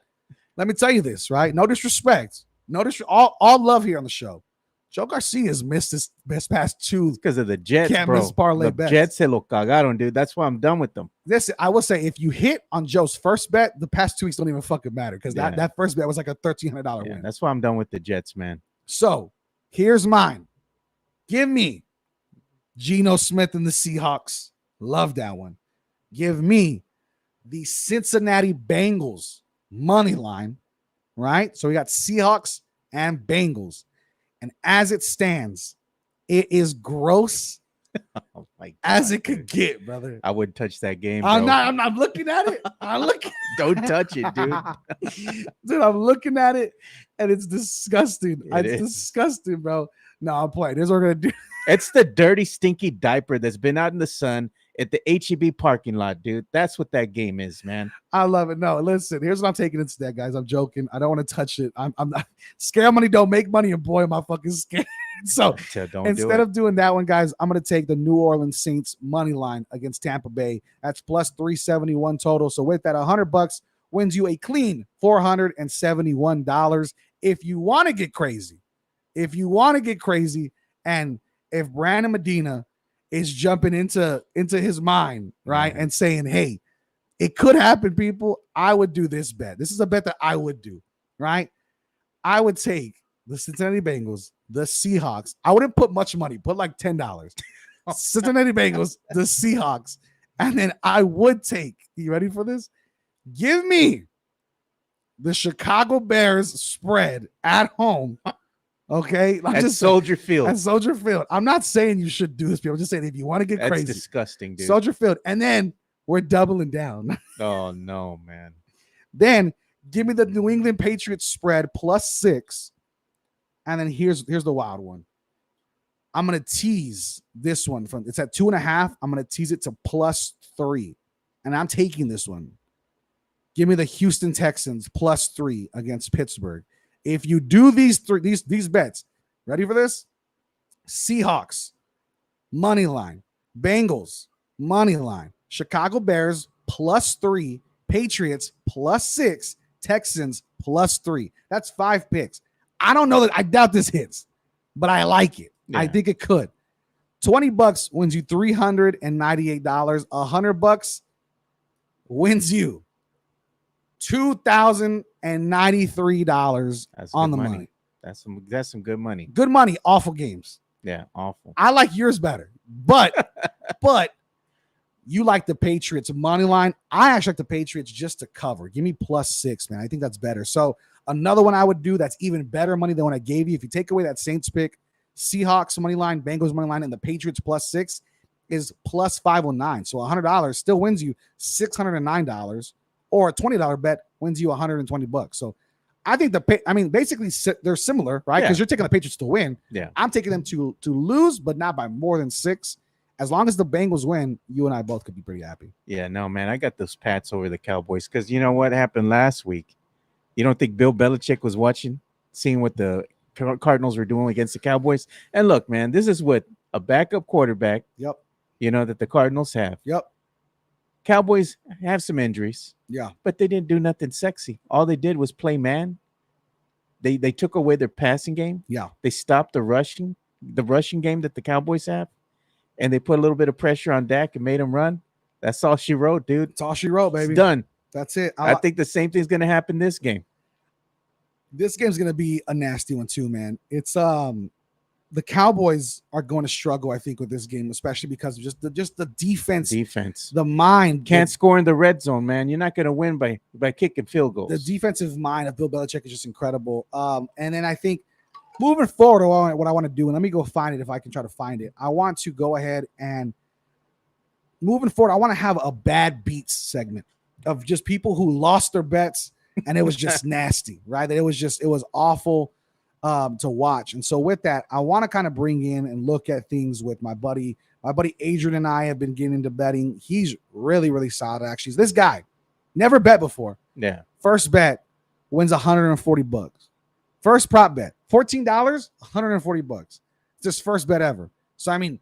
let me tell you this, right? No disrespect. Notice all love here on the show. Joe Garcia has missed his past 2 because of the Jets, can't bro. miss parlay the bets. Jets se lo cagaron, dude. That's why I'm done with them. This, I will say, if you hit on Joe's first bet, the past 2 weeks don't even fucking matter because that first bet was like a $1,300 win. That's why I'm done with the Jets, man. So here's mine. Give me Geno Smith and the Seahawks. Love that one. Give me the Cincinnati Bengals money line. Right? So we got Seahawks and Bengals. And as it stands, it is gross oh my God, as it could get, brother. I wouldn't touch that game, bro. I'm not looking at it. Don't touch it, dude. Dude, I'm looking at it and it's disgusting. It's disgusting, bro. No, I'm playing. Here's what we're gonna do. It's the dirty, stinky diaper that's been out in the sun at the HEB parking lot, dude. That's what that game is, man. I love it. No, listen, here's what I'm taking instead, guys. I'm joking. I don't want to touch it. I'm not scare money, don't make money, and boy, am I fucking scared. So instead of doing that one, guys, I'm going to take the New Orleans Saints money line against Tampa Bay. That's +371 total. So with that, $100 wins you a clean $471. If you want to get crazy, and if Brandon Medina is jumping into his mind, right, and saying, hey, it could happen, people, I would do this bet. This is a bet that I would do, right? I would take the Cincinnati Bengals, the Seahawks. I wouldn't put much money, put like $10. Cincinnati Bengals, the Seahawks. And then I would take, you ready for this? Give me the Chicago Bears spread at home. Okay, at Soldier Field. At Soldier Field. I'm not saying you should do this, people. I'm just saying if you want to get crazy. That's disgusting, dude. Soldier Field. And then we're doubling down. Oh, no, man. Then Give me the New England Patriots spread +6. And then here's the wild one. I'm going to tease this one from it's at 2.5. I'm going to tease it to +3. And I'm taking this one. Give me the Houston Texans +3 against Pittsburgh. If you do these bets, ready for this? Seahawks, money line. Bengals, money line. Chicago Bears +3. Patriots +6. Texans +3. That's 5 picks. I don't know that I doubt this hits, but I like it. Yeah. I think it could. $20 wins you $398. $100 wins you $2,093 on the money. That's some good money. Good money, awful games. Yeah, awful. I like yours better, but you like the Patriots money line. I actually like the Patriots just to cover. Give me +6, man. I think that's better. So another one I would do that's even better money than what I gave you. If you take away that Saints pick, Seahawks money line, Bengals money line, and the Patriots +6 is +509. So $100 still wins you $609, or a $20 bet wins you $120. So I think basically they're similar, right? Because you're taking the Patriots to win. Yeah, I'm taking them to lose, but not by more than 6. As long as the Bengals win, you and I both could be pretty happy. Yeah, no, man, I got those Pats over the Cowboys because you know what happened last week. You don't think Bill Belichick was watching, seeing what the Cardinals were doing against the Cowboys? And look, man, this is what a backup quarterback. Yep. You know that the Cardinals have. Yep. Cowboys have some injuries. Yeah. But they didn't do nothing sexy. All they did was play man. They took away their passing game. Yeah. They stopped the rushing game that the Cowboys have. And they put a little bit of pressure on Dak and made him run. That's all she wrote, dude. That's all she wrote, baby. It's done. That's it. I think the same thing's going to happen this game. This game's going to be a nasty one too, man. It's the Cowboys are going to struggle, I think, with this game, especially because of just the defense. The mind can't score in the red zone, man. You're not going to win by kicking field goals. The defensive mind of Bill Belichick is just incredible. And then I think moving forward, what I want to do, and let me go find it if I can try to find it. I want to go ahead and moving forward, I want to have a bad beats segment of just people who lost their bets and it was just nasty, right? It was awful to watch. And so with that, I want to kind of bring in and look at things with my buddy Adrian and I have been getting into betting. He's really, really solid. Actually, this guy never bet before. Yeah. First bet wins $140. First prop bet, $14, $140. It's his first bet ever. So, I mean,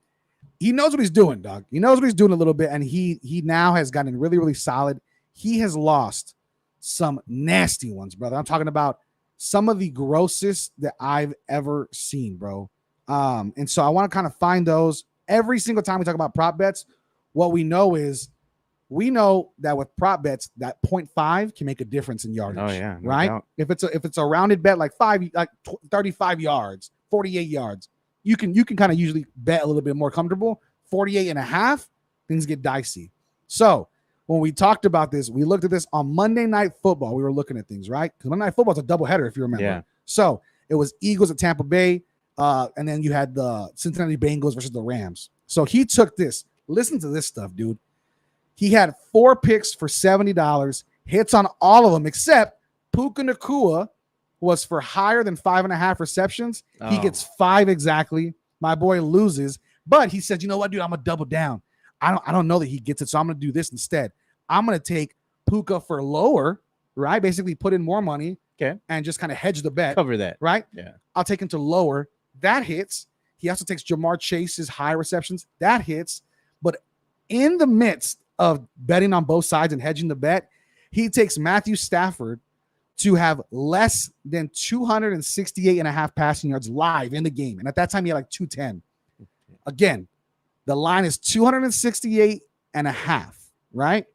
he knows what he's doing, dog. He knows what he's doing a little bit. And he now has gotten really, really solid. He has lost some nasty ones, brother. I'm talking about some of the grossest that I've ever seen, bro. And so I want to kind of find those. Every single time we talk about prop bets, what we know is we know that with prop bets, that 0.5 can make a difference in yardage. Oh yeah, no right. doubt. If it's a rounded bet like 35 yards, 48 yards, you can kind of usually bet a little bit more comfortable. 48.5, things get dicey. So when we talked about this, we looked at this on Monday Night Football. We were looking at things, right? Because Monday Night Football is a doubleheader, if you remember. Yeah. So it was Eagles at Tampa Bay, and then you had the Cincinnati Bengals versus the Rams. So he took this. Listen to this stuff, dude. He had 4 picks for $70, hits on all of them except Puka Nacua was for higher than 5.5 receptions. Oh. He gets 5 exactly. My boy loses, but he said, "You know what, dude? I'm gonna double down. I don't know that he gets it, so I'm gonna do this instead. I'm gonna take Puka for lower, right? Basically, put in more money, okay, and just kind of hedge the bet. Cover that, right? Yeah. I'll take him to lower. That hits. He also takes Jamar Chase's high receptions. That hits. But in the midst of betting on both sides and hedging the bet, he takes Matthew Stafford to have less than 268.5 passing yards live in the game. And at that time, he had like 210. Again, the line is 268.5, right?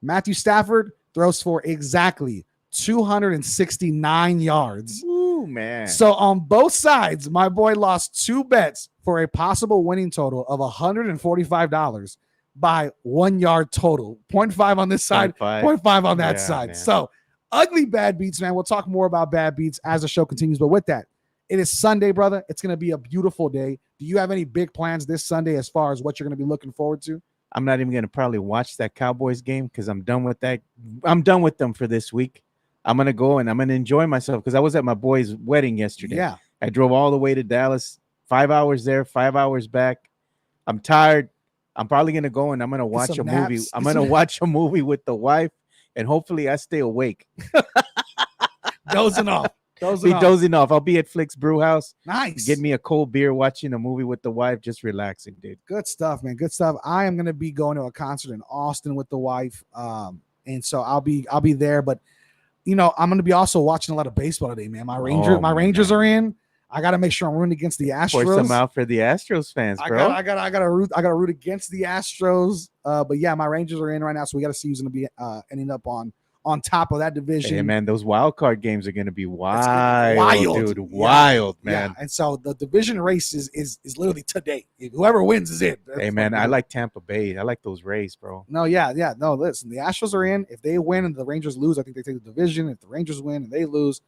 Matthew Stafford throws for exactly 269 yards. Ooh, man. So on both sides, my boy lost 2 bets for a possible winning total of $145 by 1 yard total. 0.5 on this side, 0.5 on that side. Man. So ugly bad beats, man. We'll talk more about bad beats as the show continues. But with that, it is Sunday, brother. It's going to be a beautiful day. Do you have any big plans this Sunday as far as what you're going to be looking forward to? I'm not even going to probably watch that Cowboys game because I'm done with that. I'm done with them for this week. I'm gonna go and I'm gonna enjoy myself because I was at my boy's wedding yesterday. Yeah. I drove all the way to Dallas, 5 hours there, 5 hours back. I'm tired. I'm probably gonna go and I'm gonna watch a movie. I'm gonna watch a movie with the wife, and hopefully I stay awake. Dozing off. Dozing off. I'll be at Flick's Brew House. Nice. Get me a cold beer, watching a movie with the wife, just relaxing, dude. Good stuff, man. Good stuff. I am gonna be going to a concert in Austin with the wife, and so I'll be there. But I'm gonna be also watching a lot of baseball today, man. My Rangers are in. I gotta make sure I'm rooting against the Astros. Pour some out for the Astros fans, bro. I gotta root against the Astros. But yeah, my Rangers are in right now, so we gotta see who's gonna be ending up on top of that division. Hey, man, those wild card games are gonna be wild, dude. Wild, man. Yeah. And so the division race is literally today. Whoever wins is in. Hey, man, I like Tampa Bay. I like those Rays, bro. No, yeah. No, listen, the Astros are in. If they win and the Rangers lose, I think they take the division. If the Rangers win and they lose,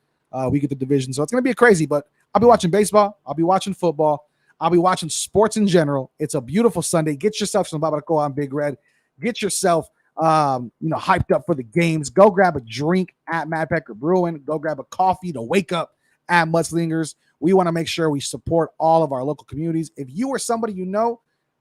we get the division. So it's gonna be crazy, but I'll be watching baseball. I'll be watching football. I'll be watching sports in general. It's a beautiful Sunday. Get yourself some Babacoa on Big Red. Get yourself, hyped up for the games. Go grab a drink at Mad Pecker Brewing. Go grab a coffee to wake up at Mudslingers. We want to make sure we support all of our local communities. If you or somebody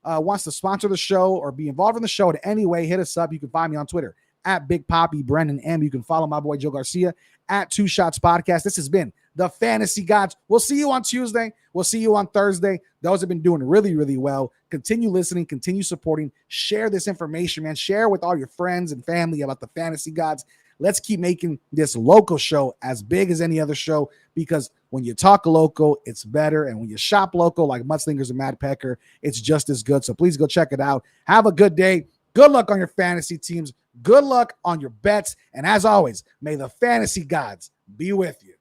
wants to sponsor the show or be involved in the show in any way, hit us up. You can find me on Twitter at Big Poppy Brandon M. You can follow my boy Joe Garcia at Two Shots Podcast. This has been the Fantasy Gods. We'll see you on Tuesday. We'll see you on Thursday. Those have been doing really, really well. Continue listening, continue supporting, share this information, man. Share with all your friends and family about the Fantasy Gods. Let's keep making this local show as big as any other show, because when you talk local, it's better. And when you shop local like Mudslingers and Mad Pecker, it's just as good. So please go check it out. Have a good day. Good luck on your fantasy teams. Good luck on your bets. And as always, may the Fantasy Gods be with you.